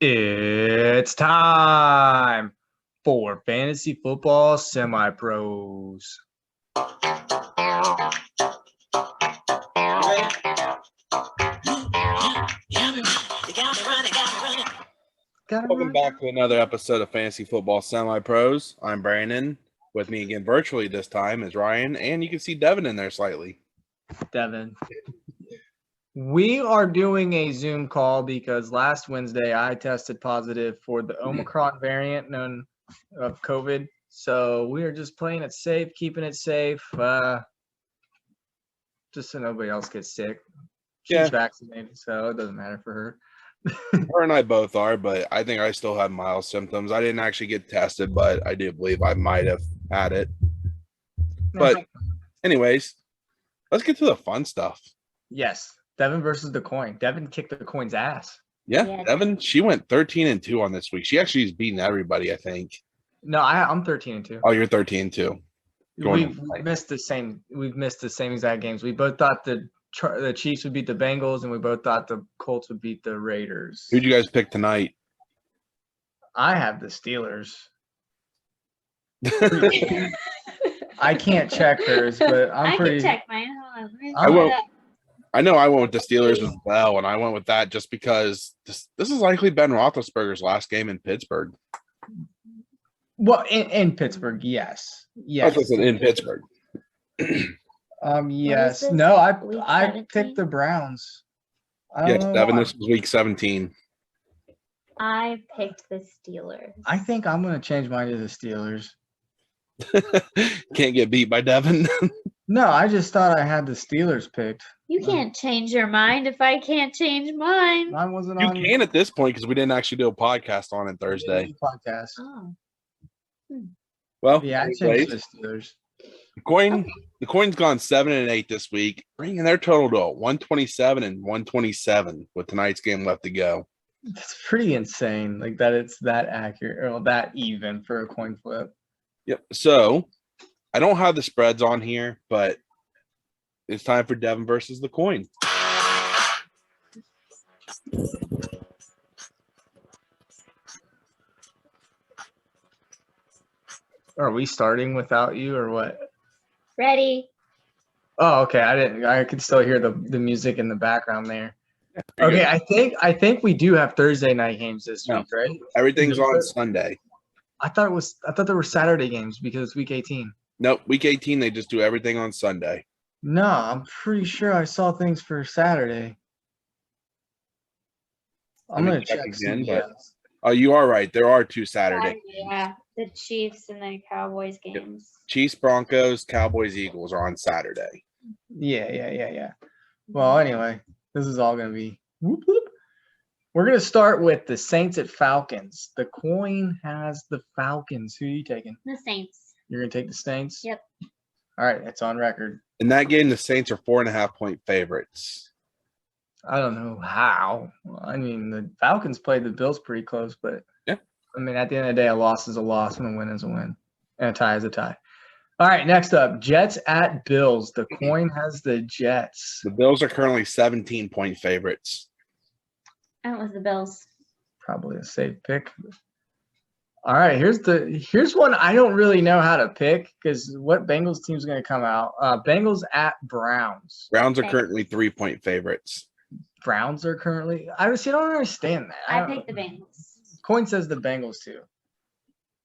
It's time for Fantasy Football Semi-Pros. Welcome back to another episode of Fantasy Football Semi-Pros. I'm Brandon. With me again virtually this time is Ryan, and you can see Devon in there slightly. Devon. We are doing a Zoom call because last Wednesday I tested positive for the Omicron variant known of COVID. So we are just playing it safe, keeping it safe, just so nobody else gets sick. She's vaccinated, so it doesn't matter for her. Her and I both are, but I think I still have mild symptoms. I didn't actually get tested, but I do believe I might have had it. But anyways, let's get to the fun stuff. Yes. Devon versus the coin. Devon kicked the coin's ass. Yeah. Devon, she went 13-2 on this week. She actually is beating everybody, I think. No, I'm 13-2. Oh, you're 13-2. We've missed the same exact games. We both thought the Chiefs would beat the Bengals, and we both thought the Colts would beat the Raiders. Who'd you guys pick tonight? I have the Steelers. I can't check hers, but I can check mine. I know I went with the Steelers as well, and I went with that just because this is likely Ben Roethlisberger's last game in Pittsburgh. Well, in Pittsburgh, yes. Yes. In Pittsburgh. Yes. No, I picked the Browns. Yes, Devin, this was week 17. I picked the Steelers. I think I'm going to change mine to the Steelers. Can't get beat by Devin. No, I just thought I had the Steelers picked. You can't change your mind if I can't change mine. Mine wasn't you on. You can at this point because we didn't actually do a podcast on it Thursday. Podcast. Oh. Well, yeah, I changed the Steelers. The coin's gone 7-8 this week, bringing their total to 127 and 127 with tonight's game left to go. It's pretty insane, like that it's that accurate or that even for a coin flip. Yep. So I don't have the spreads on here, but it's time for Devon versus the coin. Are we starting without you or what? Ready. Oh, okay. I could still hear the music in the background there. Okay, I think we do have Thursday night games this week, right? Everything's on Sunday. I thought there were Saturday games because it's week 18. Nope, week 18 they just do everything on Sunday. No, I'm pretty sure I saw things for Saturday. I'm gonna check again, but you are right. There are two Saturdays. Yeah, the Chiefs and the Cowboys games. Yep. Chiefs, Broncos, Cowboys, Eagles are on Saturday. Yeah. Well, anyway, this is all gonna be whoop whoop. We're gonna start with the Saints at Falcons. The coin has the Falcons. Who are you taking? The Saints. You're gonna take the Saints? Yep. All right, it's on record. In that game, the Saints are 4.5-point favorites. I don't know how. I mean, the Falcons played the Bills pretty close, but yeah. I mean, at the end of the day, a loss is a loss and a win is a win. And a tie is a tie. All right, next up, Jets at Bills. The coin has the Jets. The Bills are currently 17-point favorites. I went with the Bills. Probably a safe pick. All right, here's one I don't really know how to pick because what Bengals team's going to come out? Bengals at Browns. Browns are currently 3-point favorites. Browns are currently – I don't understand that. I picked the Bengals. Coin says the Bengals too.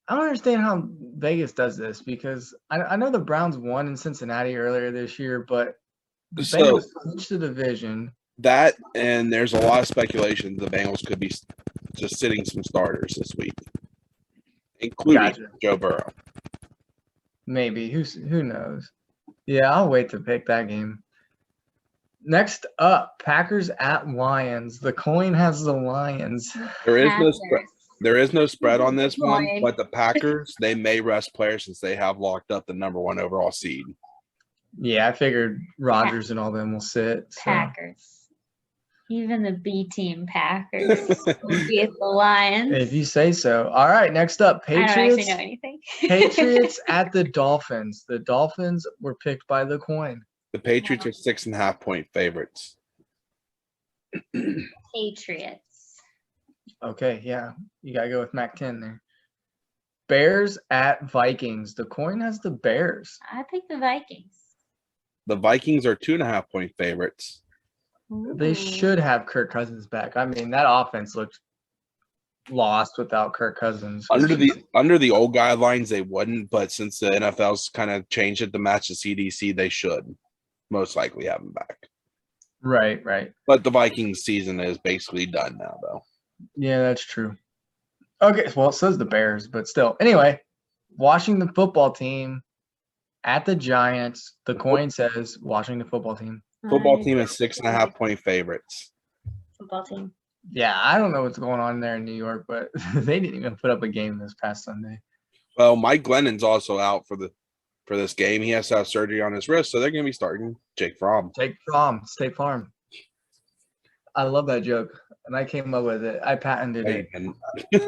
I don't understand how Vegas does this because I know the Browns won in Cincinnati earlier this year, but the Bengals clinched the division. That and there's a lot of speculation the Bengals could be just sitting some starters this week, including Joe Burrow. Maybe. Who knows? Yeah, I'll wait to pick that game. Next up, Packers at Lions. The coin has the Lions. There is no spread on this one, but the Packers, they may rest players since they have locked up the number 1 overall seed. Yeah, I figured Rodgers and all them will sit. So. Packers. Even the B team Packers will beat the Lions. If you say so. All right, next up, Patriots. I don't actually know anything. Patriots at the Dolphins. The Dolphins were picked by the coin. The Patriots are 6.5-point favorites. Patriots. Okay, yeah. You got to go with Mac-10 there. Bears at Vikings. The coin has the Bears. I picked the Vikings. The Vikings are 2.5-point favorites. They Ooh. should have Kirk Cousins back. I mean, that offense looked lost without Kirk Cousins. Under the old guidelines, they wouldn't, but since the NFL's kind of changed it to match the CDC, they should most likely have him back. Right. But the Vikings season is basically done now, though. Yeah, that's true. Okay, well, it says the Bears, but still. Anyway, Washington football team at the Giants. The coin says Washington football team. Football team is 6.5-point favorites. Football team. Yeah, I don't know what's going on there in New York, but they didn't even put up a game this past Sunday. Well, Mike Glennon's also out for this game. He has to have surgery on his wrist, so they're going to be starting Jake Fromm. State Farm. I love that joke, and I came up with it. I patented it.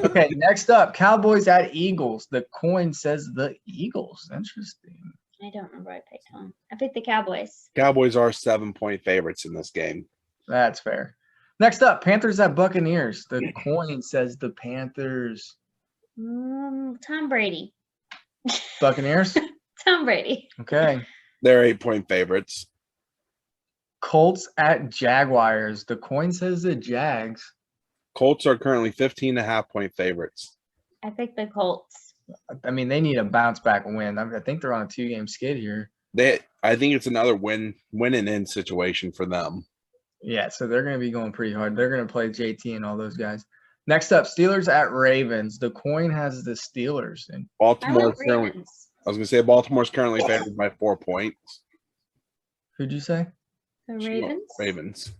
Okay, next up, Cowboys at Eagles. The coin says the Eagles. Interesting. I don't remember what I picked on. I picked the Cowboys. Cowboys are 7-point favorites in this game. That's fair. Next up, Panthers at Buccaneers. The coin says the Panthers. Tom Brady. Buccaneers? Tom Brady. Okay. They're 8-point favorites. Colts at Jaguars. The coin says the Jags. Colts are currently 15.5-point favorites. I picked the Colts. I mean, they need a bounce back win. I think they're on a 2-game skid here. I think it's another win and in situation for them. Yeah, so they're going to be going pretty hard. They're going to play JT and all those guys. Next up, Steelers at Ravens. The coin has the Steelers. And Baltimore I currently. I was going to say Baltimore's currently favored by 4 points. Who'd you say? The Ravens. Ravens.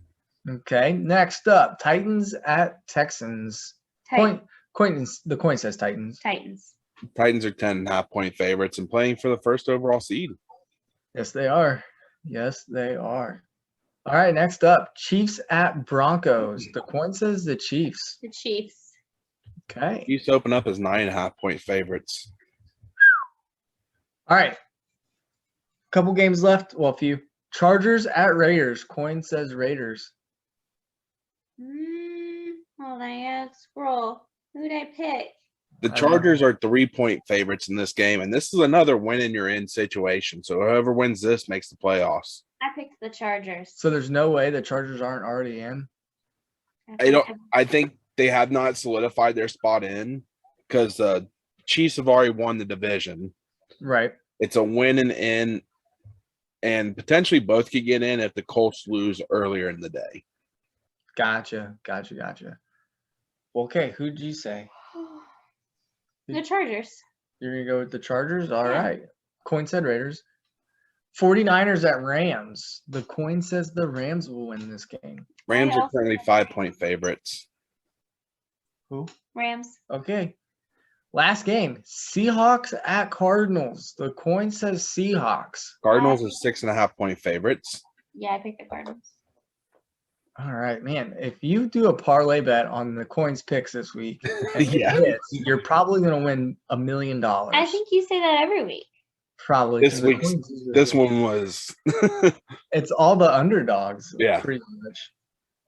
Okay. Next up, Titans at Texans. The coin says Titans. Titans are 10.5-point favorites and playing for the first overall seed. Yes, they are. All right, next up, Chiefs at Broncos. The coin says the Chiefs. The Chiefs. Okay. Chiefs open up as 9.5-point favorites. All right. Couple games left. Well, a few. Chargers at Raiders. Coin says Raiders. Hold on, I gotta scroll. Who'd I pick? The Chargers are 3-point favorites in this game, and this is another win and you're in situation. So whoever wins this makes the playoffs. I picked the Chargers. So there's no way the Chargers aren't already in? I think they have not solidified their spot in because the Chiefs have already won the division. Right. It's a win and in, and potentially both could get in if the Colts lose earlier in the day. Gotcha. Okay, who'd you say? The Chargers. You're going to go with the Chargers? All right. Coin said Raiders. 49ers at Rams. The coin says the Rams will win this game. Rams are currently 5-point favorites. Who? Rams. Okay. Last game. Seahawks at Cardinals. The coin says Seahawks. Cardinals are 6.5-point favorites. Yeah, I picked the Cardinals. All right, man. If you do a parlay bet on the coins picks this week, you're probably going to win $1 million. I think you say that every week. Probably. This one was. It's all the underdogs. Yeah. Pretty much.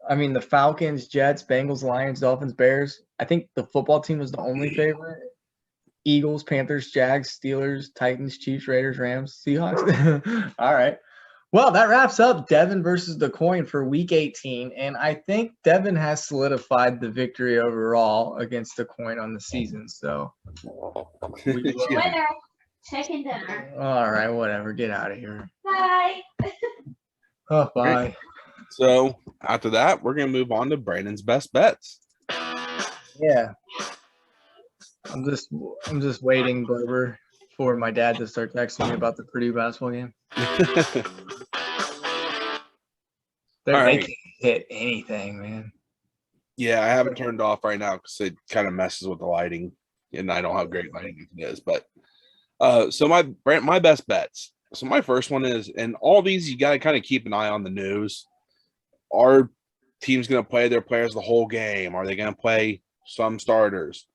I mean, the Falcons, Jets, Bengals, Lions, Dolphins, Bears. I think the football team was the only favorite. Eagles, Panthers, Jags, Steelers, Titans, Chiefs, Raiders, Rams, Seahawks. All right. Well, that wraps up Devon versus the coin for week 18. And I think Devon has solidified the victory overall against the coin on the season. So, Winner. Chicken dinner. All right, whatever. Get out of here. Bye. Oh, bye. Great. So after that, we're gonna move on to Brandon's best bets. Yeah. I'm just waiting, Glover, for my dad to start texting me about the Purdue basketball game. They can't hit anything, man. Yeah, I have it turned off right now because it kind of messes with the lighting, and I don't have great lighting as it is. But so my best bets. So my first one is, and all these you got to kind of keep an eye on the news. Are teams going to play their players the whole game? Are they going to play some starters?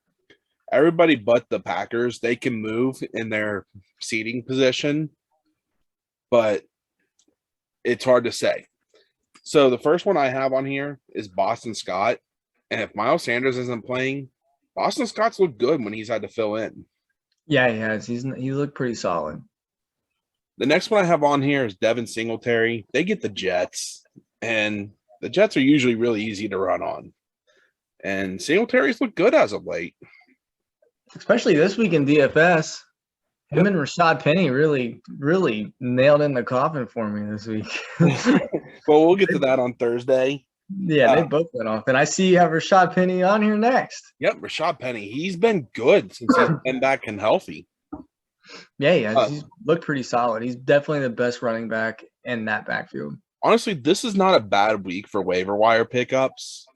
Everybody but the Packers, they can move in their seating position, but it's hard to say. So the first one I have on here is Boston Scott. And if Miles Sanders isn't playing, Boston Scott's looked good when he's had to fill in. Yeah, he has. He looked pretty solid. The next one I have on here is Devon Singletary. They get the Jets, and the Jets are usually really easy to run on. And Singletary's looked good as of late. Especially this week in DFS. Him and Rashad Penny really, really nailed in the coffin for me this week. Well, we'll get to that on Thursday. Yeah, they both went off. And I see you have Rashad Penny on here next. Yep, Rashad Penny. He's been good since he's been back and healthy. Yeah, he's looked pretty solid. He's definitely the best running back in that backfield. Honestly, this is not a bad week for waiver wire pickups.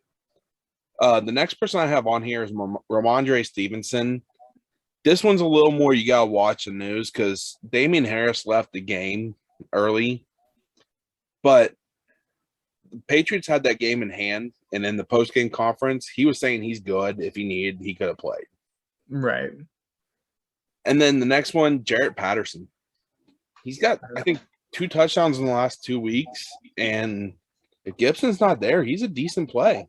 The next person I have on here is Ramondre Stevenson. This one's a little more you got to watch the news because Damian Harris left the game early. But the Patriots had that game in hand, and in the post-game conference, he was saying he's good. If he needed, he could have played. Right. And then the next one, Jarrett Patterson. He's got, I think, 2 touchdowns in the last 2 weeks, and if Gibson's not there, he's a decent play.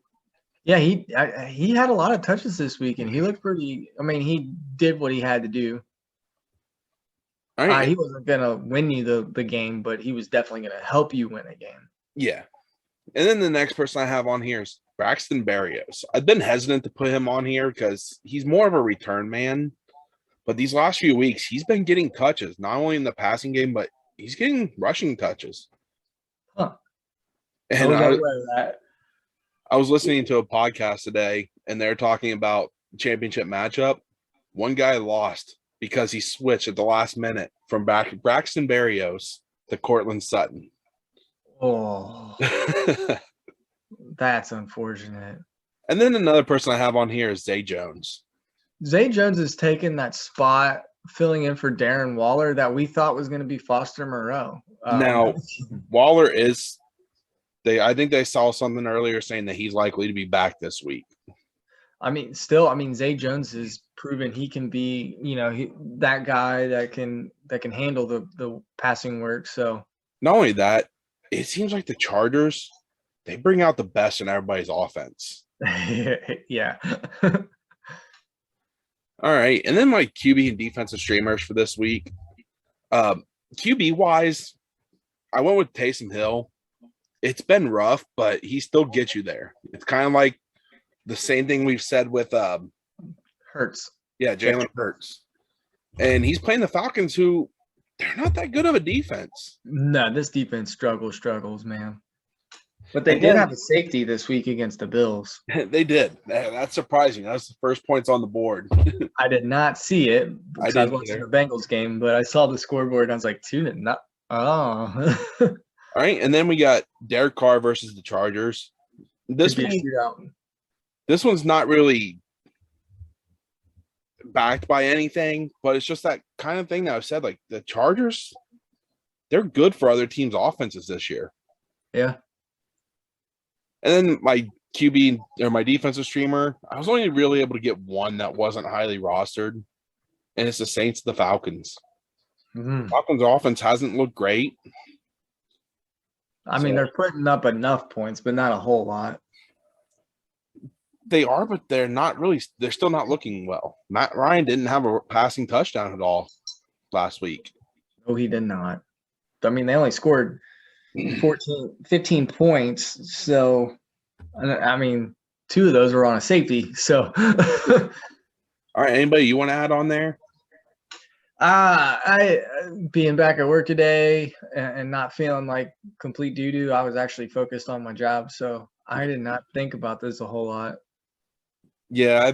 Yeah, he had a lot of touches this week, and he looked pretty – I mean, he did what he had to do. All right. He wasn't going to win you the game, but he was definitely going to help you win a game. Yeah. And then the next person I have on here is Braxton Berrios. I've been hesitant to put him on here because he's more of a return man. But these last few weeks, he's been getting touches, not only in the passing game, but he's getting rushing touches. Huh. And I was listening to a podcast today, and they're talking about championship matchup. One guy lost because he switched at the last minute from Braxton Berrios to Cortland Sutton. Oh, that's unfortunate. And then another person I have on here is Zay Jones. Zay Jones has taken that spot filling in for Darren Waller that we thought was going to be Foster Moreau. Now, Waller is I think they saw something earlier saying that he's likely to be back this week. I mean, Zay Jones has proven he can be, that guy that can handle the passing work. So not only that, it seems like the Chargers, they bring out the best in everybody's offense. Yeah. All right. And then my QB and defensive streamers for this week. QB wise, I went with Taysom Hill. It's been rough, but he still gets you there. It's kind of like the same thing we've said with Hurts. Yeah, Jalen Hurts. And he's playing the Falcons, who they're not that good of a defense. No, this defense struggles, man. But they did have a safety this week against the Bills. They did. That's surprising. That's the first points on the board. I did not see it because I was watching the Bengals game, but I saw the scoreboard and I was like, 2-0. Oh. All right, and then we got Derek Carr versus the Chargers. This one's not really backed by anything, but it's just that kind of thing that I've said. Like the Chargers, they're good for other teams' offenses this year. Yeah. And then my QB or my defensive streamer, I was only really able to get one that wasn't highly rostered, and it's the Saints and the Falcons. Mm-hmm. Falcons' offense hasn't looked great. I mean, they're putting up enough points, but not a whole lot. They are, but they're not really – they're still not looking well. Matt Ryan didn't have a passing touchdown at all last week. Oh, he did not. I mean, they only scored 15 points. So, I mean, 2 of those were on a safety. So, all right, anybody you want to add on there? I being back at work today and not feeling like complete doo-doo, I was actually focused on my job. So I did not think about this a whole lot. Yeah,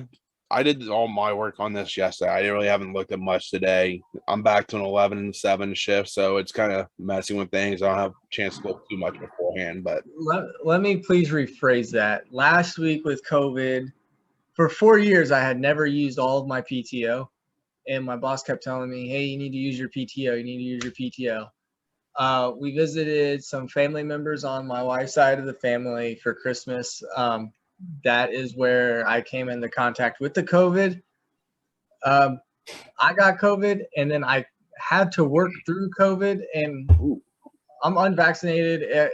I did all my work on this yesterday. I really haven't looked at much today. I'm back to an 11 and 7 shift, so it's kind of messing with things. I don't have a chance to look too much beforehand. But let me please rephrase that. Last week with COVID, for 4 years, I had never used all of my PTO. And my boss kept telling me, hey, you need to use your PTO. You need to use your PTO. We visited some family members on my wife's side of the family for Christmas. That is where I came into contact with the COVID. I got COVID, and then I had to work through COVID, and I'm unvaccinated.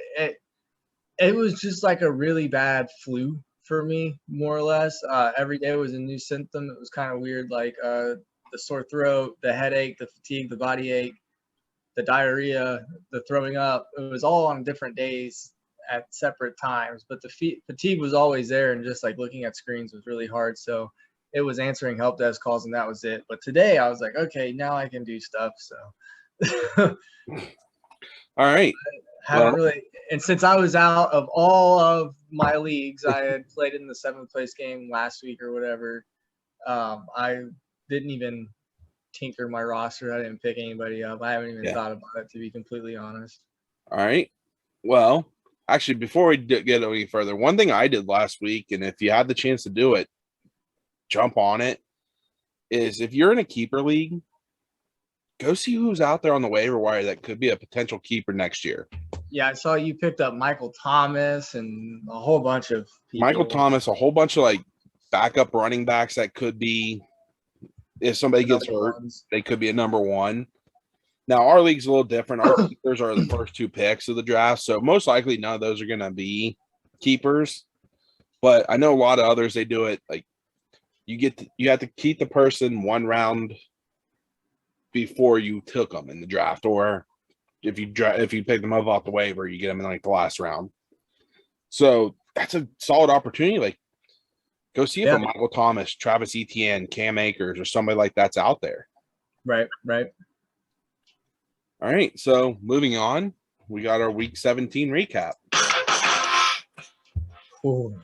It was just like a really bad flu for me, more or less. Every day was a new symptom. It was kind of weird, like the sore throat, the headache, the fatigue, the body ache, the diarrhea, the throwing up. It was all on different days at separate times, but the fatigue was always there, and just like looking at screens was really hard. So it was answering help desk calls, and that was it. But today I was like, okay, now I can do stuff. So All right. haven't really, and since I was out of all of my leagues, I had played in the 7th place game last week or whatever. I didn't even tinker my roster. I didn't pick anybody up. I haven't even thought about it, to be completely honest. All right. Well, actually, before we get any further, one thing I did last week, and if you had the chance to do it, jump on it, is if you're in a keeper league, go see who's out there on the waiver wire that could be a potential keeper next year. Yeah, I saw you picked up Michael Thomas and a whole bunch of people. Michael Thomas, a whole bunch of like backup running backs that could be, if somebody gets hurt, they could be a number one. Now, our league's a little different. Our keepers are the first 2 picks of the draft, so most likely none of those are going to be keepers. But I know a lot of others, they do it like you have to keep the person 1 round before you took them in the draft, or if you pick them up off the waiver, you get them in like the last round. So that's a solid opportunity. Like, go see if a Michael Thomas, Travis Etienne, Cam Akers, or somebody like that's out there. Right. All right. So moving on, we got our Week 17 recap. Ooh.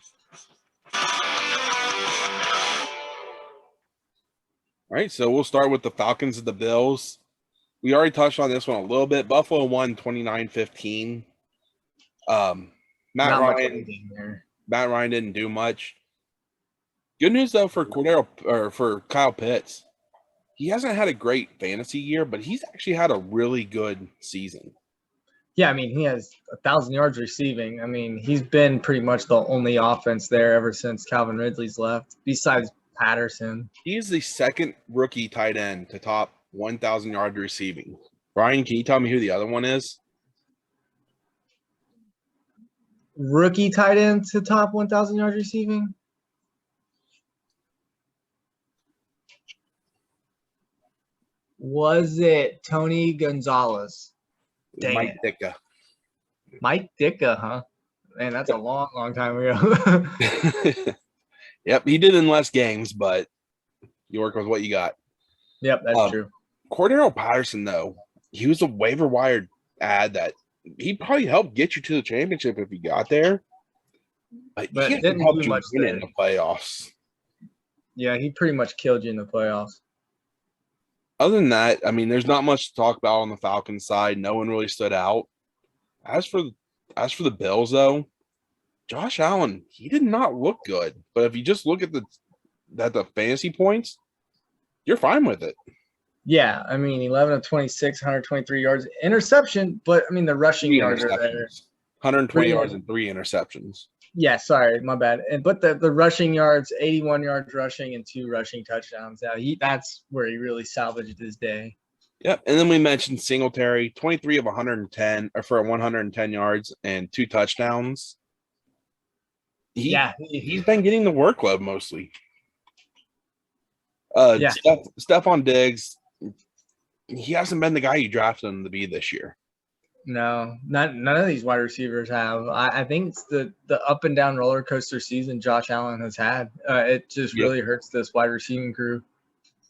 All right, so we'll start with the Falcons and the Bills. We already touched on this one a little bit. Buffalo won 29-15. Matt Ryan didn't do much. Good news though for Kyle Pitts. He hasn't had a great fantasy year, but he's actually had a really good season. Yeah, I mean, he has 1,000 yards receiving. I mean, he's been pretty much the only offense there ever since Calvin Ridley's left, besides Patterson. He's the second rookie tight end to top 1,000 yards receiving. Ryan, can you tell me who the other one is? Rookie tight end to top 1,000 yards receiving? Was it Tony Gonzalez? Mike Ditka. Mike Ditka, huh? Man, that's a long time ago. Yep, he did in less games, but you work with what you got. Yep, that's true. Cordero Patterson, though, he was a waiver wire ad that he probably helped get you to the championship if he got there. But he didn't help you win in the playoffs. Yeah, he pretty much killed you in the playoffs. Other than that, I mean, there's not much to talk about on the Falcons side. No one really stood out. As for the Bills, though, Josh Allen, he did not look good. But if you just look at the fantasy points, you're fine with it. Yeah, I mean, 11 of 26, 123 yards. Interception, but, I mean, the rushing yards are there. 120 yards and 3 interceptions. Yeah, sorry, my bad. But the rushing yards, 81 yards rushing and 2 rushing touchdowns. Yeah, that's where he really salvaged his day. Yep, and then we mentioned Singletary, 23 of 110 or for 110 yards and 2 touchdowns. He's been getting the workload mostly. Stephon Diggs, he hasn't been the guy you drafted him to be this year. No, none of these wide receivers have. I think it's the up and down roller coaster season Josh Allen has had. It just really hurts this wide receiving crew.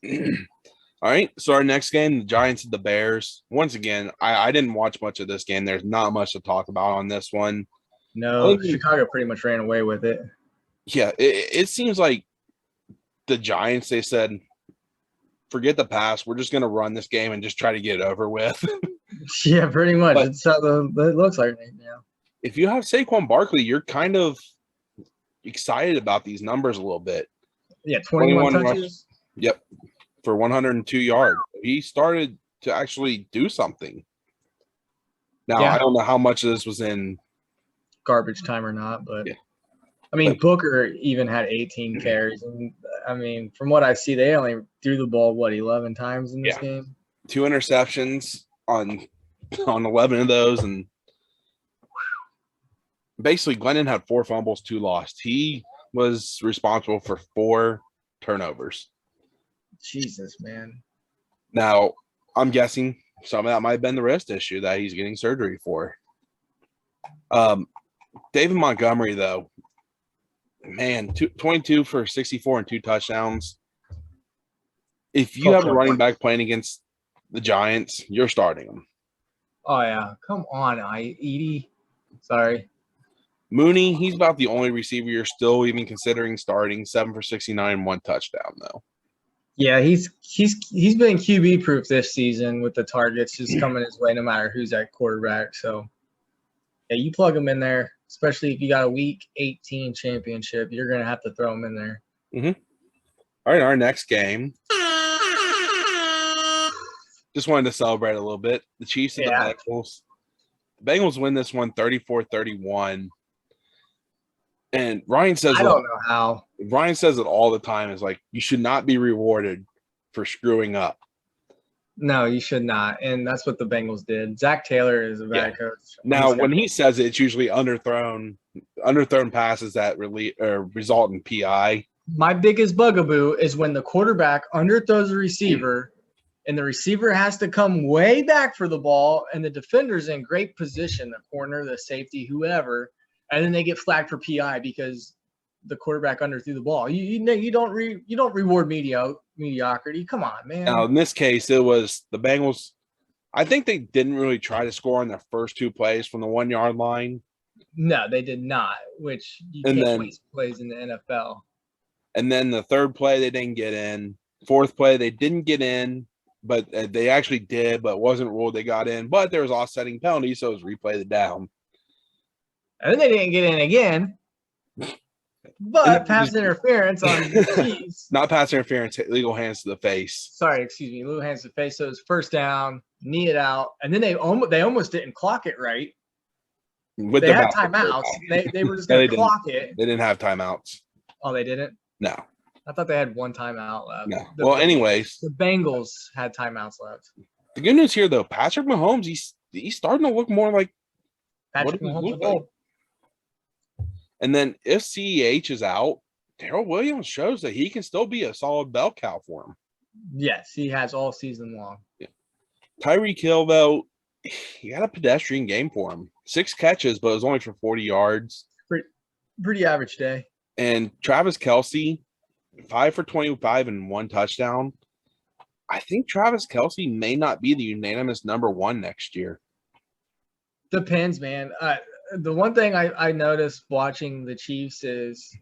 All right, so our next game, the Giants and the Bears. Once again, I didn't watch much of this game. There's not much to talk about on this one. No, Chicago pretty much ran away with it. Yeah, it seems like the Giants, they said, forget the pass. We're just going to run this game and just try to get it over with. Yeah, pretty much. It's how it looks like right now. If you have Saquon Barkley, you're kind of excited about these numbers a little bit. Yeah, 21 touches. Yep, for 102 yards. He started to actually do something. Now, I don't know how much of this was in garbage time or not, but I mean, Booker even had 18 carries. And I mean, from what I see, they only threw the ball, 11 times in this game? 2 interceptions on 11 of those. And basically, Glennon had 4 fumbles, 2 lost. He was responsible for 4 turnovers. Jesus, man. Now, I'm guessing some of that might have been the wrist issue that he's getting surgery for. David Montgomery, though, man, 22 for 64 and 2 touchdowns. If you have a running back playing against the Giants, you're starting him. Oh, yeah. Come on, Edie. Sorry. Mooney, he's about the only receiver you're still even considering starting. 7 for 69, 1 touchdown, though. Yeah, he's been QB proof this season with the targets just coming his way no matter who's at quarterback. So, yeah, you plug him in there, especially if you got a Week 18 championship. You're going to have to throw him in there. Mm-hmm. All right, our next game. Just wanted to celebrate a little bit. The Chiefs and the Bengals. The Bengals win this one 34-31. And Ryan says I don't know how. Ryan says it all the time. Is like, you should not be rewarded for screwing up. No, you should not. And that's what the Bengals did. Zach Taylor is a bad coach. Now, when he says it, it's usually underthrown passes that result in PI. My biggest bugaboo is when the quarterback underthrows a receiver and the receiver has to come way back for the ball and the defender's in great position, the corner, the safety, whoever, and then they get flagged for PI because the quarterback underthrew the ball. You don't reward mediocrity. Come on, man. Now, in this case, it was the Bengals. I think they didn't really try to score on their first 2 plays from the 1-yard line. No, they did not, which you can't waste plays in the NFL. And then the 3rd play, they didn't get in. 4th play, they didn't get in, but they actually did, but it wasn't ruled they got in. But there was offsetting penalty, so it was replay the down. And then they didn't get in again. But pass interference on the Chiefs. Not pass interference, legal hands to the face. Sorry, excuse me, legal hands to the face. So it was first down, knee it out, and then they almost didn't clock it right. They had timeouts. They were just going to clock it. They didn't have timeouts. Oh, they didn't? No. I thought they had 1 timeout left. No. Anyways. The Bengals had timeouts left. The good news here, though, Patrick Mahomes, he's starting to look more like Patrick Mahomes. And then if CEH is out, Darrell Williams shows that he can still be a solid bell cow for him. Yes, he has all season long. Yeah. Tyreek Hill, though, he had a pedestrian game for him. 6 catches, but it was only for 40 yards. Pretty average day. And Travis Kelce, 5 for 25 and 1 touchdown. I think Travis Kelce may not be the unanimous number 1 next year. Depends, man. The one thing I noticed watching the Chiefs is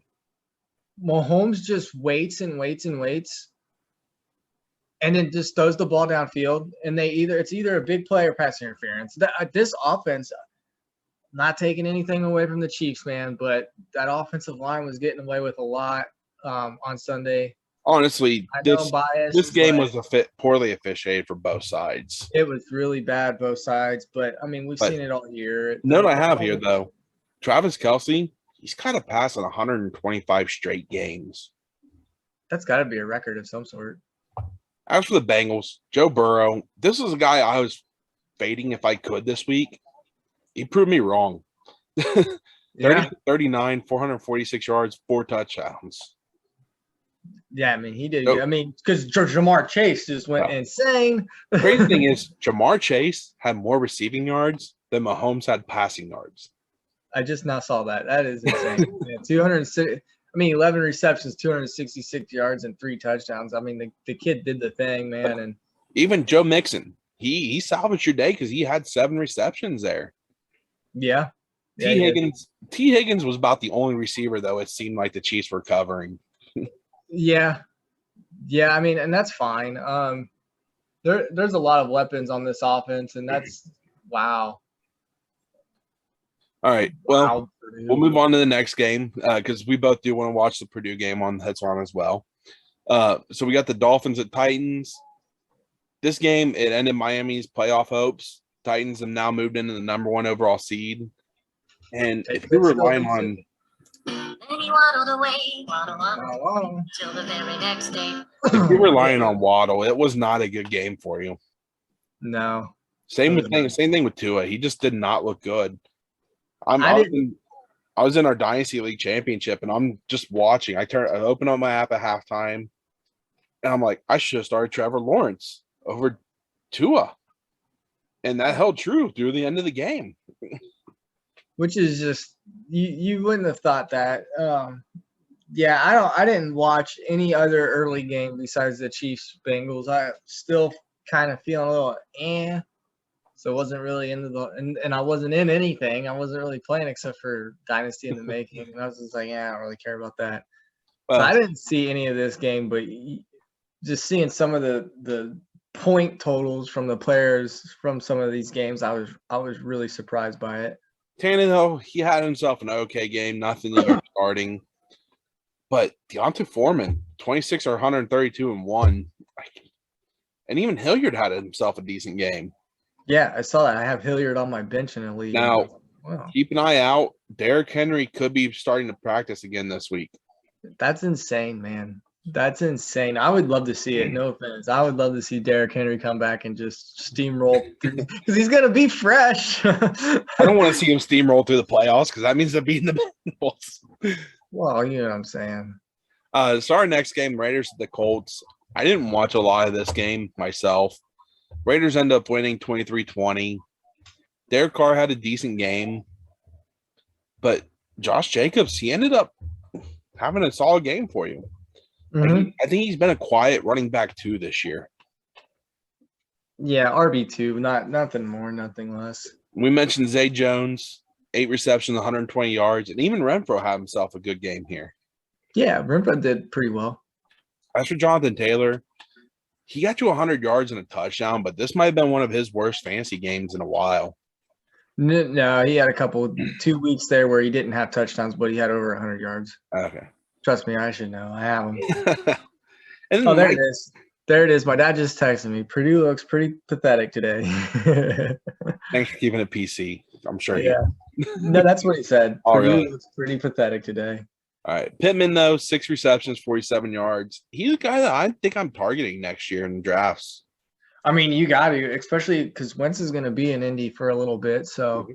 Mahomes just waits and waits and waits, and then just throws the ball downfield. And it's either a big play or pass interference. This offense, not taking anything away from the Chiefs, man, but that offensive line was getting away with a lot on Sunday. Honestly, this game was poorly officiated for both sides. It was really bad, both sides. But, I mean, we've seen it all year. Note I have here, though, Travis Kelce, he's kind of passing 125 straight games. That's got to be a record of some sort. As for the Bengals, Joe Burrow, this is a guy I was fading if I could this week. He proved me wrong. 39, 446 yards, 4 touchdowns. Yeah, I mean, he did. I mean, because Jamar Chase just went insane. The crazy thing is, Jamar Chase had more receiving yards than Mahomes had passing yards. I just now saw that. That is insane. 206. I mean, 11 receptions, 266 yards, and 3 touchdowns. I mean, the kid did the thing, man. And even Joe Mixon, he salvaged your day because he had 7 receptions there. Yeah. T. Higgins was about the only receiver, though, it seemed like the Chiefs were covering. Yeah. I mean, and that's fine. There's a lot of weapons on this offense, and that's wow. All right. Well, we'll move on to the next game because we both do want to watch the Purdue game on Headstrong as well. So we got the Dolphins at Titans. This game, it ended Miami's playoff hopes. Titans have now moved into the number 1 overall seed. And if you're relying on if you're relying on Waddle, it was not a good game for you. No. Same thing with Tua. He just did not look good. I'm I was in our Dynasty League championship, and I'm just watching. I open up my app at halftime, and I'm like, I should have started Trevor Lawrence over Tua. And that held true through the end of the game. Which is just you wouldn't have thought that. Yeah, I didn't watch any other early game besides the Chiefs Bengals. I still kind of feeling a little so wasn't really into and I wasn't in anything. I wasn't really playing except for Dynasty in the Making. And I was just like, I don't really care about that. So I didn't see any of this game, but just seeing some of the point totals from the players from some of these games, I was really surprised by it. Tannehill, he had himself an okay game, nothing to get starting. But Deontay Foreman, 26 or 132 and 1. And even Hilliard had himself a decent game. Yeah, I saw that. I have Hilliard on my bench in a league. Now, wow. Keep an eye out. Derrick Henry could be starting to practice again this week. That's insane, man. That's insane. I would love to see it. No offense. I would love to see Derrick Henry come back and just steamroll because he's going to be fresh. I don't want to see him steamroll through the playoffs because that means they're beating the Bengals. Well, you know what I'm saying. So our next game, Raiders at the Colts. I didn't watch a lot of this game myself. Raiders end up winning 23-20. Derek Carr had a decent game. But Josh Jacobs, he ended up having a solid game for you. Mm-hmm. I think he's been a quiet running back 2 this year. Yeah, RB2, nothing more, nothing less. We mentioned Zay Jones, 8 receptions, 120 yards, and even Renfro had himself a good game here. Yeah, Renfro did pretty well. As for Jonathan Taylor, he got to 100 yards and a touchdown, but this might have been one of his worst fantasy games in a while. No, he had 2 weeks there where he didn't have touchdowns, but he had over 100 yards. Okay. Trust me, I should know. I have him. And oh, there it is. There it is. My dad just texted me. Purdue looks pretty pathetic today. Thanks for keeping it PC. I'm sure. Yeah. No, that's what he said. Oh, Purdue really? looks pretty pathetic today. All right. Pittman, though, 6 receptions, 47 yards. He's a guy that I think I'm targeting next year in drafts. I mean, you got to, especially because Wentz is going to be in Indy for a little bit. So,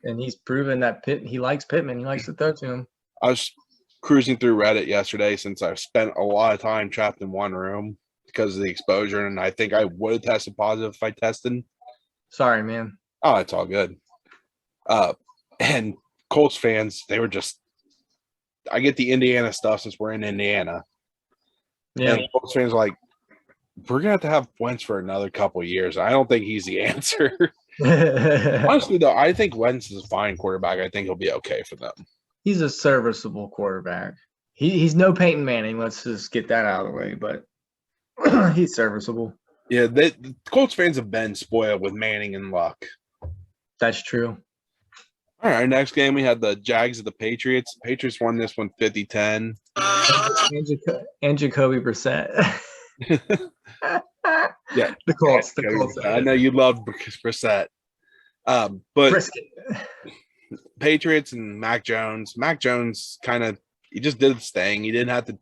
and he's proven that he likes Pittman. He likes to throw to him. I was cruising through Reddit yesterday since I've spent a lot of time trapped in one room because of the exposure, and I think I would have tested positive if I tested. Sorry, man. Oh, it's all good. And Colts fans, they were just – I get the Indiana stuff since we're in Indiana. Yeah. And Colts fans are like, we're going to have Wentz for another couple of years. I don't think he's the answer. Honestly, though, I think Wentz is a fine quarterback. I think he'll be okay for them. He's a serviceable quarterback. He's no Peyton Manning. Let's just get that out of the way. But he's serviceable. Yeah, the Colts fans have been spoiled with Manning and Luck. That's true. All right, next game we had the Jags at the Patriots. Patriots won this one 50-10. And Jacoby Brissett. Yeah, the Colts. I know you love Brissett. But Brisket. Patriots and Mac Jones. Mac Jones he just did his thing. He didn't have to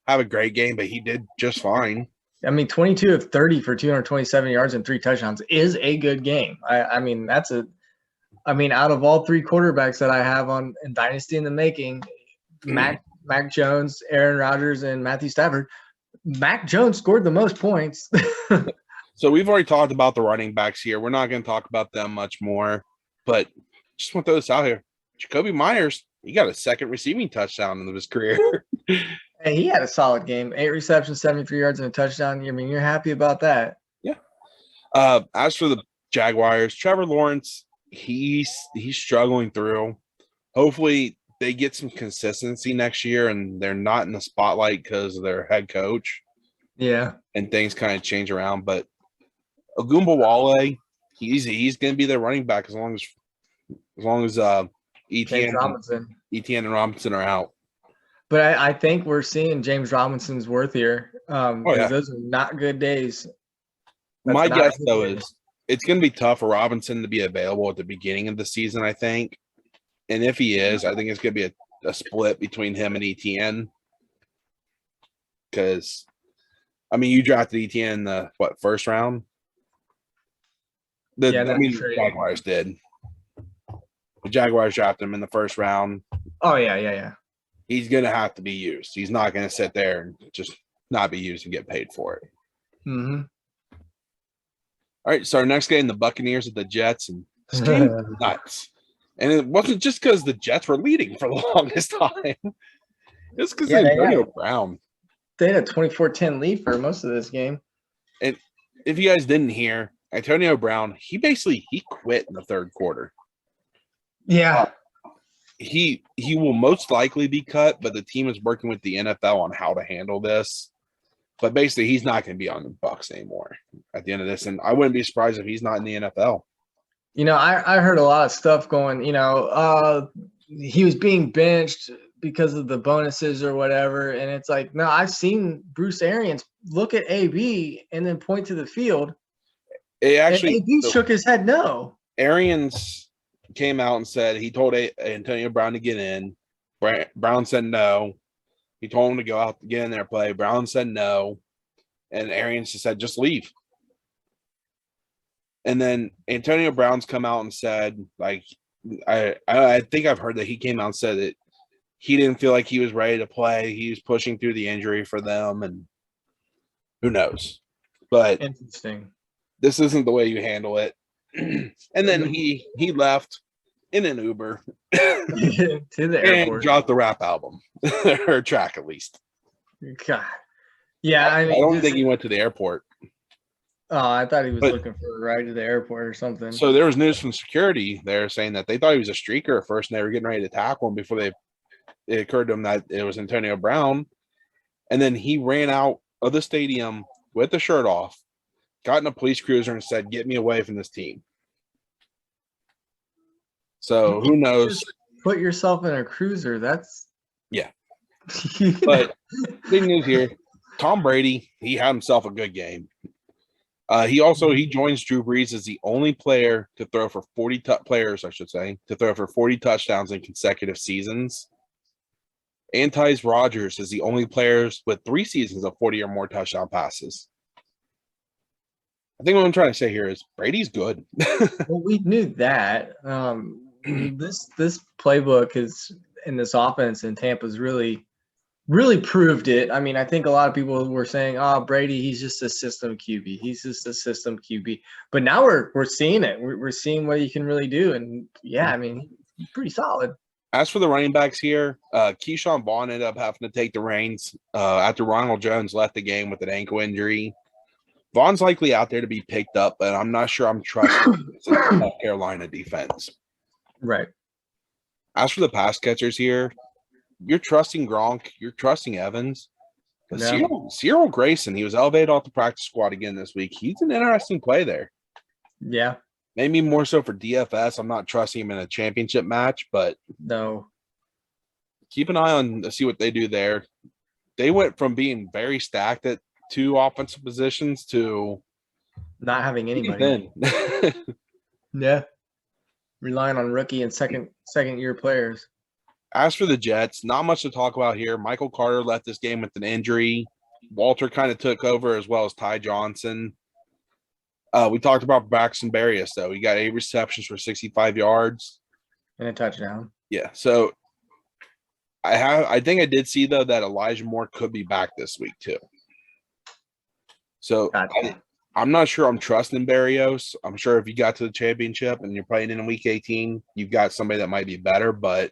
have a great game, but he did just fine. I mean, 22 of 30 for 227 yards and 3 touchdowns is a good game. I mean, out of all 3 quarterbacks that I have in Dynasty in the Making, Mac Jones, Aaron Rodgers, and Matthew Stafford, Mac Jones scored the most points. So we've already talked about the running backs here. We're not going to talk about them much more, but just want to throw this out here. Jacoby Myers, he got a second receiving touchdown in his career. Hey, he had a solid game. 8 receptions, 73 yards, and a touchdown. I mean, you're happy about that. Yeah. As for the Jaguars, Trevor Lawrence, he's struggling through. Hopefully they get some consistency next year and they're not in the spotlight because of their head coach. Yeah. And things kind of change around. But Ogunbowale, he's going to be their running back as long as Etienne and Robinson are out. But I think we're seeing James Robinson's worth here. Those are not good days. My guess, though, is it's going to be tough for Robinson to be available at the beginning of the season, I think. And if he is, I think it's going to be a split between him and Etienne. Because, I mean, you drafted Etienne in the, first round? The Jaguars did. The Jaguars drafted him in the first round. Oh, yeah. He's going to have to be used. He's not going to sit there and just not be used and get paid for it. Mm-hmm. All right, so our next game, the Buccaneers at the Jets, and this game was nuts. And it wasn't just because the Jets were leading for the longest time. It's because of Antonio Brown. They had a 24-10 lead for most of this game. And if you guys didn't hear, Antonio Brown, he quit in the third quarter. Yeah. He will most likely be cut, but the team is working with the NFL on how to handle this. But basically, he's not going to be on the Bucs anymore at the end of this. And I wouldn't be surprised if he's not in the NFL. I heard a lot of stuff going, he was being benched because of the bonuses or whatever. And it's like, no, I've seen Bruce Arians look at AB and then point to the field. And AB shook his head no. Arians came out and said he told Antonio Brown to get in. Brown said no. He told him to go out, get in there, play. Brown said no. And Arians just said, just leave. And then Antonio Brown's come out and said, like, I think I've heard that he came out and said that he didn't feel like he was ready to play. He was pushing through the injury for them, and who knows. But interesting. This isn't the way you handle it. And then he left in an Uber to the airport and dropped the rap album or track at least. God, yeah. I don't think he went to the airport. Oh, I thought he was looking for a ride to the airport or something. So there was news from security there saying that they thought he was a streaker at first, and they were getting ready to tackle him before it occurred to them that it was Antonio Brown. And then he ran out of the stadium with the shirt off, got in a police cruiser, and said, "Get me away from this team." So who knows? Put yourself in a cruiser. That's yeah. But big news here: Tom Brady, he had himself a good game. He joins Drew Brees as the only player to throw for 40 touchdowns in consecutive seasons. And ties Rodgers as the only players with 3 seasons of 40 or more touchdown passes. I think what I'm trying to say here is Brady's good. Well, we knew that. This playbook is in this offense in Tampa's really proved it. I mean, I think a lot of people were saying, "Oh, Brady, he's just a system QB. He's just a system QB." But now we're seeing it. We're seeing what he can really do, and yeah, I mean, he's pretty solid. As for the running backs here, Keyshawn Vaughn ended up having to take the reins after Ronald Jones left the game with an ankle injury. Vaughn's likely out there to be picked up, but I'm not sure I'm trusting the Carolina defense. Right. As for the pass catchers here, you're trusting Gronk, you're trusting Evans. But Cyril Grayson, he was elevated off the practice squad again this week. He's an interesting play there. Yeah. Maybe more so for DFS. I'm not trusting him in a championship match, but no. Keep an eye on to see what they do there. They went from being very stacked at 2 offensive positions to not having anybody. Yeah. Relying on rookie and second year players. As for the Jets, not much to talk about here. Michael Carter left this game with an injury. Walter kind of took over, as well as Ty Johnson. We talked about Braxton Berrios, though. He got 8 receptions for 65 yards. And a touchdown. Yeah, so I think I did see, though, that Elijah Moore could be back this week, too. So gotcha. I'm not sure I'm trusting Berrios. I'm sure if you got to the championship and you're playing in week 18, you've got somebody that might be better, but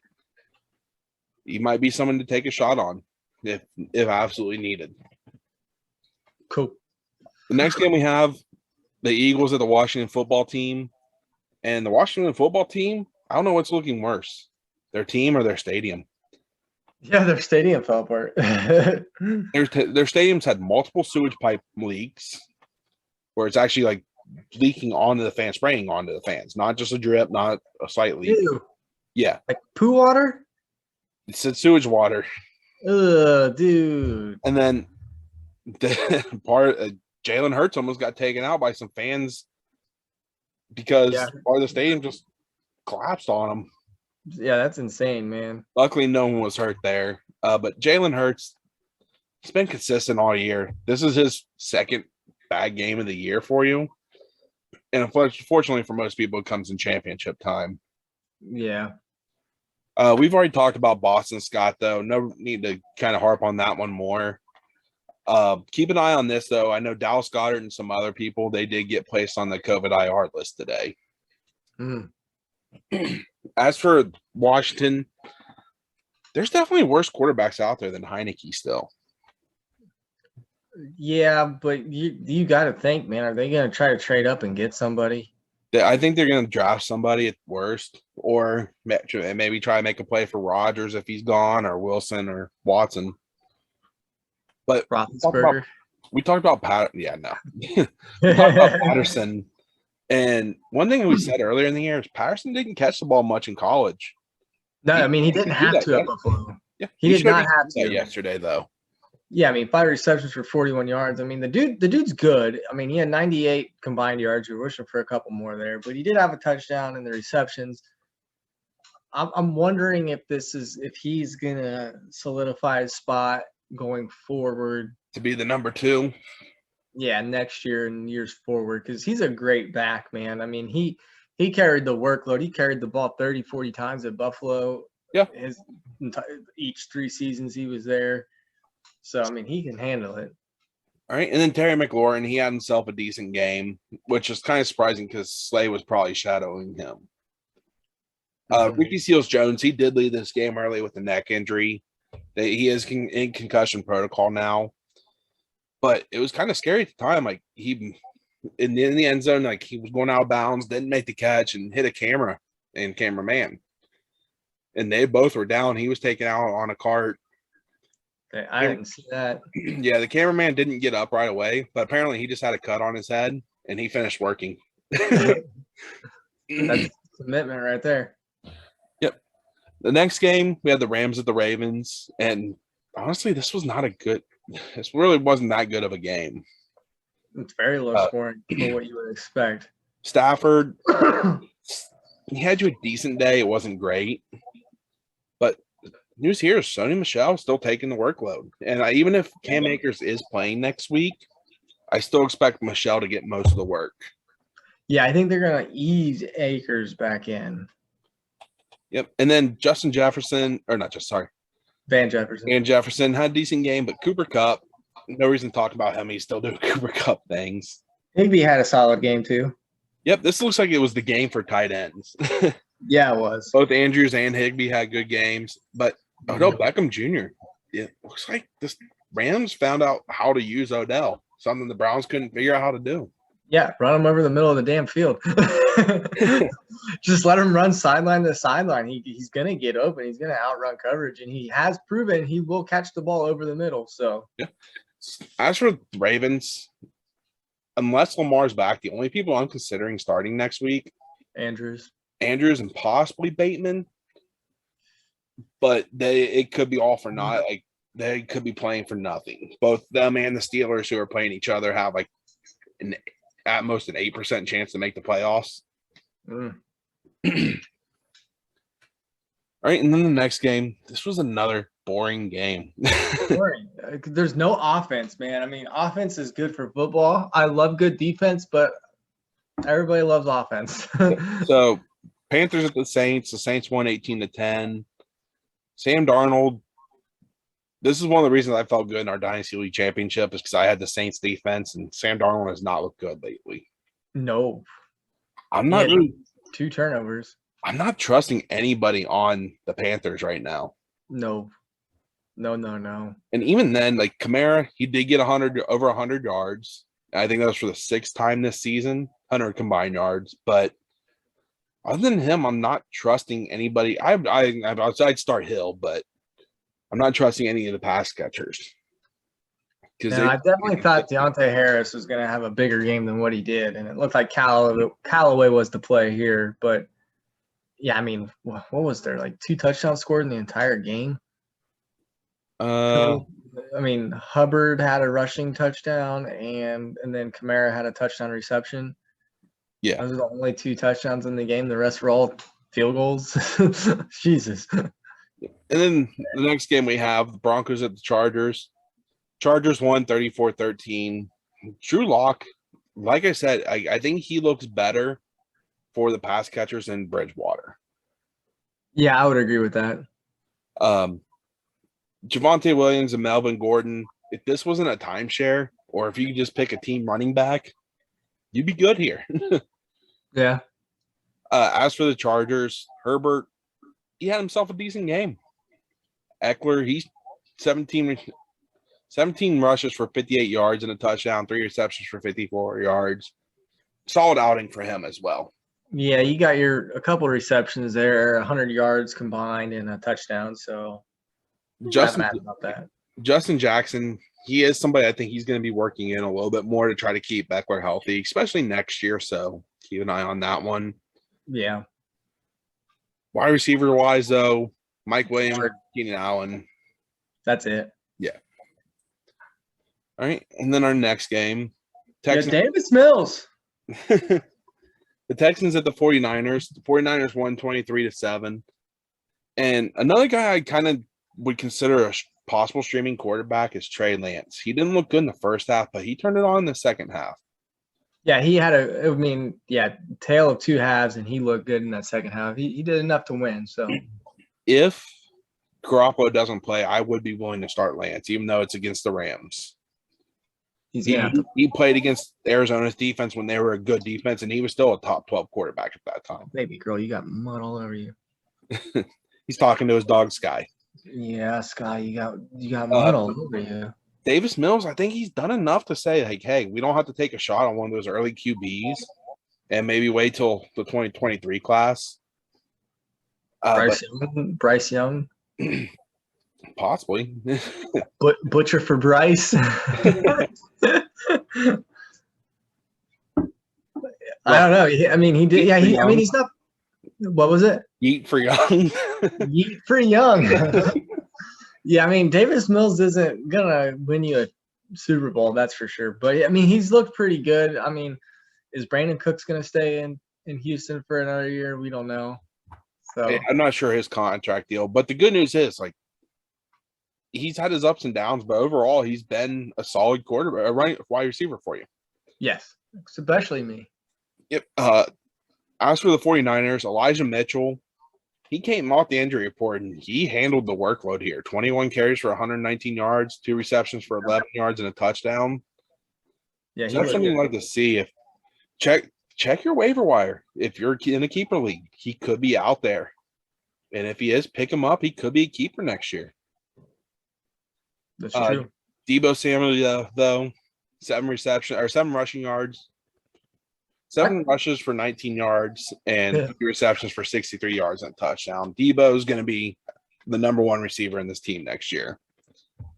he might be someone to take a shot on if absolutely needed. Cool. The next game we have the Eagles at the Washington football team. And the Washington football team, I don't know what's looking worse, their team or their stadium. Yeah, their stadium fell apart. Their stadiums had multiple sewage pipe leaks where it's actually like leaking onto the fans, spraying onto the fans, not just a drip, not a slight leak. Ew. Yeah. Like poo water? It said sewage water. Ugh, dude. And then Jalen Hurts almost got taken out by some fans because part of the stadium just collapsed on him. Yeah, that's insane, man. Luckily, no one was hurt there. But Jalen Hurts, he's been consistent all year. This is his second bad game of the year for you. And unfortunately for most people, it comes in championship time. Yeah. We've already talked about Boston Scott, though. No need to kind of harp on that one more. Keep an eye on this, though. I know Dallas Goedert and some other people, they did get placed on the COVID IR list today. Mm. As for Washington, there's definitely worse quarterbacks out there than Heineke still. Yeah, but you got to think, man, are they going to try to trade up and get somebody? I think they're going to draft somebody at worst, or maybe try to make a play for Rodgers if he's gone, or Wilson or Watson. But Roethlisberger. we talked about Patterson. Yeah, no. We talked about Patterson. And one thing we said earlier in the year is Patterson didn't catch the ball much in college. No, I mean, he didn't have to at Buffalo. Yeah, he did not have to yesterday, though. Yeah, I mean, 5 receptions for 41 yards. I mean, the dude's good. I mean, he had 98 combined yards. You're wishing for a couple more there, but he did have a touchdown in the receptions. I'm wondering if he's gonna solidify his spot going forward to be the number 2. Yeah, next year and years forward, because he's a great back, man. I mean, he carried the workload. He carried the ball 30, 40 times at Buffalo. Yeah, each 3 seasons he was there. So, I mean, he can handle it. All right. And then Terry McLaurin, he had himself a decent game, which is kind of surprising because Slay was probably shadowing him. Ricky Seals-Jones, he did lead this game early with a neck injury. He is in concussion protocol now. But it was kind of scary at the time. Like, he in the end zone, like, he was going out of bounds, didn't make the catch, and hit a cameraman. And they both were down. He was taken out on a cart. I didn't see that. Yeah, the cameraman didn't get up right away, but apparently he just had a cut on his head, and he finished working. That's commitment right there. Yep. The next game, we had the Rams at the Ravens, and honestly, this really wasn't that good of a game. It's very low scoring for what you would expect. Stafford, he had you a decent day. It wasn't great, but news here is Sony Michel is still taking the workload. And even if Cam Akers is playing next week, I still expect Michel to get most of the work. Yeah, I think they're going to ease Akers back in. Yep. And then Van Jefferson had a decent game, but Cooper Kupp, no reason to talk about him. He's still doing Cooper Kupp things. Higbee had a solid game too. Yep. This looks like it was the game for tight ends. Yeah, it was. Both Andrews and Higbee had good games, but Odell Beckham Jr., it looks like this Rams found out how to use Odell, something the Browns couldn't figure out how to do. Yeah, run him over the middle of the damn field. Just let him run sideline to sideline. He's going to get open. He's going to outrun coverage, and he has proven he will catch the ball over the middle. So, yeah. As for the Ravens, unless Lamar's back, the only people I'm considering starting next week, Andrews and possibly Bateman. But it could be all for naught. Like, they could be playing for nothing. Both them and the Steelers, who are playing each other, have like at most an 8% chance to make the playoffs. All right, and then the next game, this was another boring game. Boring. There's no offense, man. I mean, offense is good for football. I love good defense, but everybody loves offense. So, Panthers at the Saints. The Saints won 18-10. Sam Darnold, this is one of the reasons I felt good in our Dynasty League Championship is because I had the Saints defense, and Sam Darnold has not looked good lately. No. I'm not really – 2 turnovers. I'm not trusting anybody on the Panthers right now. No. And even then, like, Kamara, he did get over 100 yards. I think that was for the 6th time this season, 100 combined yards. But other than him, I'm not trusting anybody. I'd start Hill, but I'm not trusting any of the pass catchers. I definitely thought Deontay Harris was going to have a bigger game than what he did, and it looked like Callaway was the play here. But, yeah, I mean, what was there, like 2 touchdowns scored in the entire game? I mean, Hubbard had a rushing touchdown, and then Kamara had a touchdown reception. Yeah. Those are the only 2 touchdowns in the game. The rest were all field goals. Jesus. And then the next game we have the Broncos at the Chargers. Chargers won 34-13. Drew Lock, like I said, I think he looks better for the pass catchers than Bridgewater. Yeah, I would agree with that. Javonte Williams and Melvin Gordon, if this wasn't a timeshare or if you could just pick a team running back, you'd be good here. Yeah. As for the Chargers, Herbert, he had himself a decent game. Eckler, he's 17 rushes for 58 yards and a touchdown, 3 receptions for 54 yards. Solid outing for him as well. Yeah, you got a couple of receptions there, 100 yards combined and a touchdown. So Justin, not mad about that. Justin Jackson, he is somebody I think he's going to be working in a little bit more to try to keep Eckler healthy, especially next year. So keep an eye on that one. Yeah. Wide receiver wise, though, Mike Williams, Keenan Allen. That's it. Yeah. All right. And then our next game, Texans. Yeah, Davis Mills. The Texans at the 49ers. The 49ers won 23-7. And another guy I kind of would consider a possible streaming quarterback is Trey Lance. He didn't look good in the first half, but he turned it on in the second half. Yeah, he had tale of two halves, and he looked good in that second half. He did enough to win. So if Garoppolo doesn't play, I would be willing to start Lance, even though it's against the Rams. He played against Arizona's defense when they were a good defense, and he was still a top 12 quarterback at that time. Baby girl, you got mud all over you. He's talking to his dog, Sky. Yeah, Sky, you got mud all over you. Davis Mills, I think he's done enough to say, like, hey, we don't have to take a shot on one of those early QBs and maybe wait till the 2023 class. Bryce Young. Possibly. Butcher for Bryce. I don't know. I mean, he did. Yeah, he's not. What was it? Yeet for Young. Yeet for Young. Yeah, I mean, Davis Mills isn't gonna win you a Super Bowl, that's for sure. But I mean, he's looked pretty good. I mean, is Brandon Cooks gonna stay in Houston for another year? We don't know. So I'm not sure his contract deal, but the good news is, like, he's had his ups and downs, but overall, he's been a solid quarterback, a wide receiver for you. Yes, especially me. Yep. As for the 49ers, Elijah Mitchell, he came off the injury report, and he handled the workload here. 21 carries for 119 yards, 2 receptions for 11 yards, and a touchdown. Yeah, that's something I'd like to see. If check your waiver wire. If you're in a keeper league, he could be out there. And if he is, pick him up. He could be a keeper next year. That's true. Deebo Samuel, though, 7 rushing yards, 7 rushes for 19 yards, and 3 receptions for 63 yards and a touchdown. Deebo is going to be the number 1 receiver in this team next year.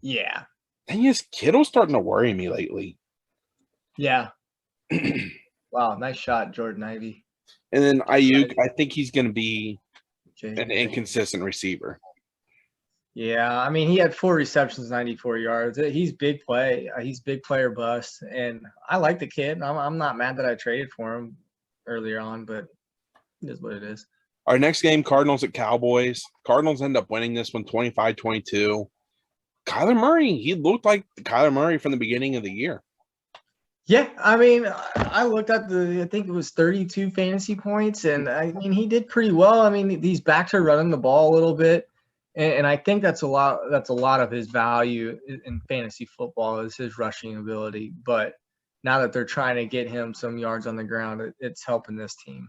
Yeah. Thing is, Kittle's starting to worry me lately. Yeah. Wow, nice shot, Jordan Ivey. And then Ayuk, I think he's going to be an inconsistent receiver. Yeah, I mean, he had 4 receptions, 94 yards. He's big play. He's big player bust, and I like the kid. I'm not mad that I traded for him earlier on, but it is what it is. Our next game, Cardinals at Cowboys. Cardinals end up winning this one 25-22. Kyler Murray, he looked like Kyler Murray from the beginning of the year. Yeah, I mean, I looked at I think it was 32 fantasy points, and I mean, he did pretty well. I mean, these backs are running the ball a little bit. And I think that's a lot of his value in fantasy football is his rushing ability. But now that they're trying to get him some yards on the ground, it's helping this team.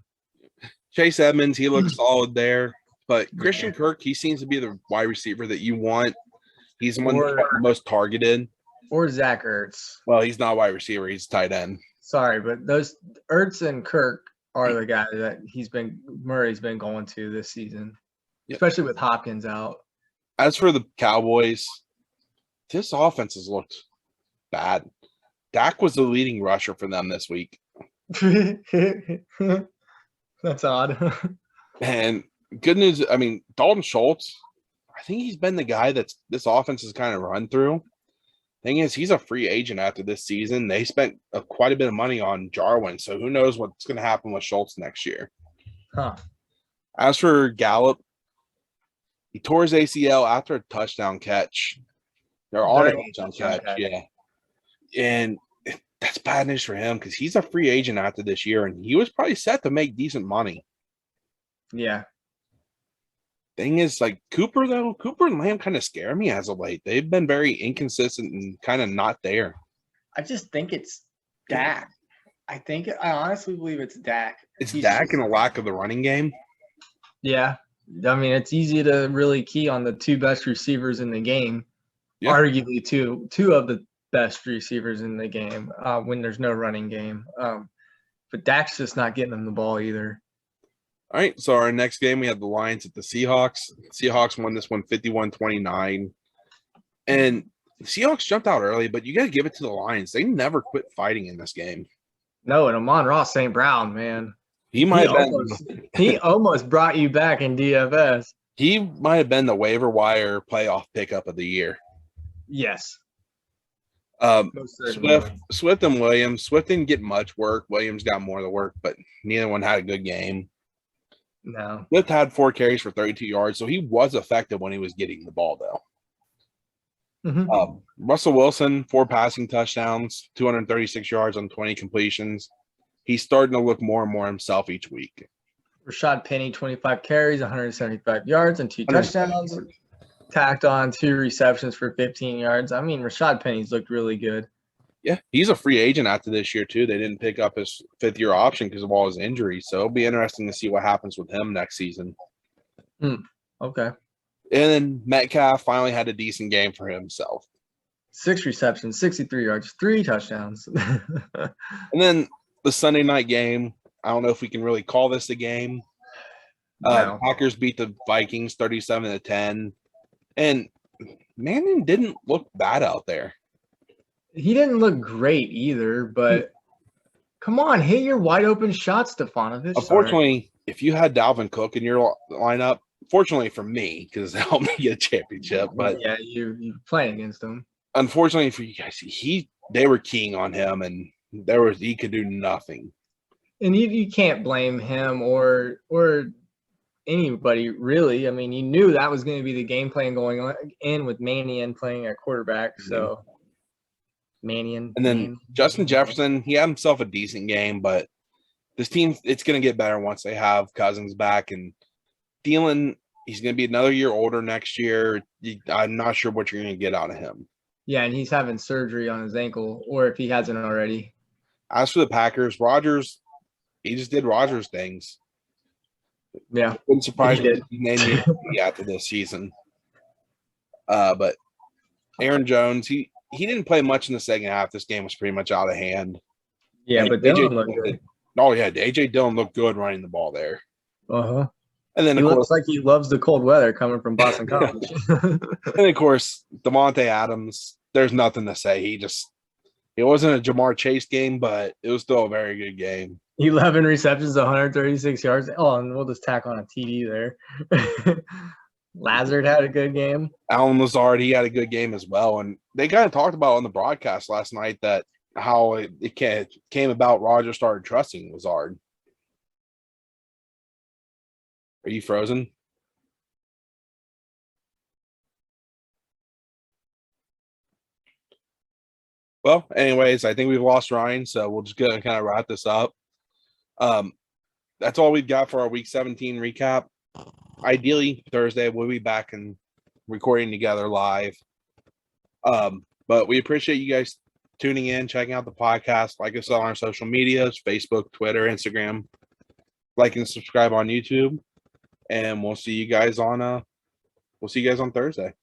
Chase Edmonds, he looks solid there. But Christian Kirk, he seems to be the wide receiver that you want. He's the one the most targeted. Or Zach Ertz. Well, he's not a wide receiver. He's tight end. Sorry, but those Ertz and Kirk are the guys that Murray's been going to this season. Yep. Especially with Hopkins out. As for the Cowboys, this offense has looked bad. Dak was the leading rusher for them this week. That's odd. And good news, I mean, Dalton Schultz, I think he's been the guy that's this offense has kind of run through. Thing is, he's a free agent after this season. They spent quite a bit of money on Jarwin, so who knows what's going to happen with Schultz next year. Huh. As for Gallup, he tore his ACL after a touchdown catch. They're on a touchdown catch, yeah. And that's bad news for him because he's a free agent after this year, and he was probably set to make decent money. Yeah. thing is, like Cooper and Lamb kind of scare me as of late. They've been very inconsistent and kind of not there. I just think it's Dak. I honestly believe it's Dak. It's Dak and a lack of the running game. Yeah. I mean, it's easy to really key on the two best receivers in the game. Yeah. Arguably two of the best receivers in the game when there's no running game. But Dak's just not getting them the ball either. All right, so our next game, we have the Lions at the Seahawks. Seahawks won this one 51-29. And the Seahawks jumped out early, but you got to give it to the Lions. They never quit fighting in this game. No, and Amon-Ra St. Brown, man. He almost brought you back in DFS. He might have been the waiver wire playoff pickup of the year. Yes. Swift and Williams. Swift didn't get much work. Williams got more of the work, but neither one had a good game. No. Swift had 4 carries for 32 yards, so he was effective when he was getting the ball, though. Mm-hmm. Russell Wilson, 4 passing touchdowns, 236 yards on 20 completions. He's starting to look more and more himself each week. Rashad Penny, 25 carries, 175 yards, and 2 touchdowns. Tacked on 2 receptions for 15 yards. I mean, Rashad Penny's looked really good. Yeah, he's a free agent after this year, too. They didn't pick up his 5th-year option because of all his injuries. So it'll be interesting to see what happens with him next season. Okay. And then Metcalf finally had a decent game for himself. 6 receptions, 63 yards, 3 touchdowns. And then the Sunday night game, I don't know if we can really call this a game. No. Packers beat the Vikings 37-10. And Manning didn't look bad out there. He didn't look great either, but come on, hit your wide open shot, Stefanovic. Unfortunately, if you had Dalvin Cook in your lineup, fortunately for me, because it helped me get a championship, but yeah, you're playing against him. Unfortunately for you guys, they were keying on him, and he could do nothing. And you can't blame him or anybody really. I mean, you knew that was going to be the game plan going on in with Mannion playing at quarterback. So Mannion. And then Justin Jefferson, he had himself a decent game, but this team, it's going to get better once they have Cousins back. And Thielen, he's going to be another year older next year. I'm not sure what you're going to get out of him. Yeah, and he's having surgery on his ankle, or if he hasn't already. As for the Packers, Rodgers, he just did Rodgers things. Yeah. Wouldn't surprise me if he named me after this season. But Aaron Jones, he didn't play much in the second half. This game was pretty much out of hand. Yeah, and but Dillon looked good. Oh, yeah, AJ Dillon looked good running the ball there. Uh-huh. And then, he looks like he loves the cold weather coming from Boston College. And, of course, Devontae Adams, there's nothing to say. It wasn't a Jamar Chase game, but it was still a very good game. 11 receptions, 136 yards. Oh, and we'll just tack on a TD there. Lazard had a good game. Allen Lazard, he had a good game as well. And they kind of talked about on the broadcast last night that how it came about Rodgers started trusting Lazard. Are you frozen? Well, anyways, I think we've lost Ryan, so we'll just go and kind of wrap this up. That's all we've got for our Week 17 recap. Ideally, Thursday, we'll be back and recording together live. But we appreciate you guys tuning in, checking out the podcast. Like us on our social medias, Facebook, Twitter, Instagram. Like and subscribe on YouTube. And we'll see you guys on Thursday.